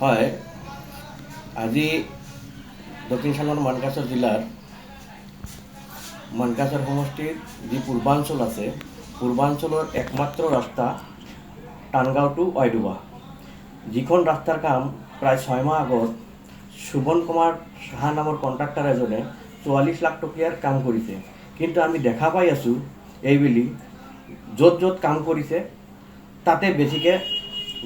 হয়, আজি দক্ষিণ চানৰ মানকাছাৰ জিলাৰ মানকাছাৰ সমষ্টিৰ যি পূৰ্বাঞ্চল আছে, পূৰ্বাঞ্চলৰ একমাত্ৰ ৰাস্তা টানগাঁও টু ৱাইডুবা, যিখন ৰাস্তাৰ কাম প্ৰায় 6 মাহ আগত সুবন কুমাৰ সাহা নামৰ কণ্ট্ৰাক্টৰ এজনে 44 লাখ টকীয়াৰ কাম কৰিছে। কিন্তু আমি দেখা পাই আছোঁ এইবেলি য'ত য'ত কাম কৰিছে তাতে বেছিকৈ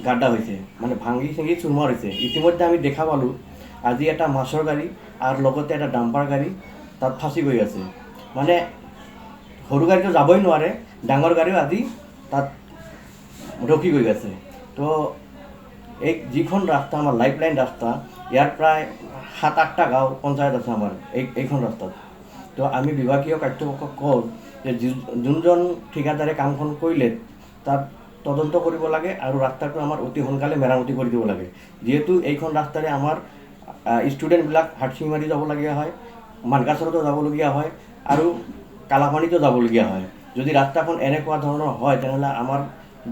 গাড্ডা হৈছে, মানে ভাঙি চিঙি চুৰমাৰ হৈছে। ইতিমধ্যে আমি দেখা পালোঁ আজি এটা মাছৰ গাড়ী আৰু লগতে এটা ডাম্পাৰ গাড়ী তাত ফাঁচি গৈ আছে। মানে সৰু গাড়ীটো যাবই নোৱাৰে, ডাঙৰ গাড়ীও আজি তাত ৰখি গৈ আছে। তো এই যিখন ৰাস্তা আমাৰ লাইফলাইন ৰাস্তা, ইয়াৰ প্ৰায় 7-8টা গাঁও পঞ্চায়ত আছে আমাৰ এইখন ৰাস্তাত। তো আমি বিভাগীয় কৰ্তৃপক্ষক কওঁ যে যোনজন ঠিকাদাৰে কামখন কৰিলে তাত তদন্ত কৰিব লাগে আৰু ৰাস্তাটো আমাৰ অতি সোনকালে মেৰামতি কৰি দিব লাগে। যিহেতু এইখন ৰাস্তাৰে আমাৰ ষ্টুডেণ্টবিলাক হাটশিঙিমাৰি যাবলগীয়া হয়, মানকাছাৰতো যাবলগীয়া হয় আৰু কালাপানীতো যাবলগীয়া হয়। যদি ৰাস্তাখন এনেকুৱা ধৰণৰ হয় তেনেহ'লে আমাৰ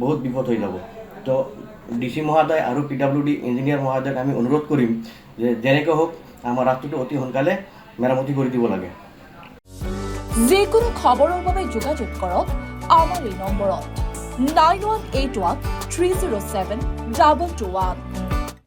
বহুত বিপদ হৈ যাব। তো DC মহোদয় আৰু PWD ইঞ্জিনিয়াৰ মহোদয়ক আমি অনুৰোধ কৰিম যে যেনেকৈ হওক আমাৰ ৰাস্তাটো অতি সোনকালে মেৰামতি কৰি দিব লাগে। যিকোনো খবৰৰ বাবে যোগাযোগ কৰক আমাৰ এই নম্বৰত 9181 307 221।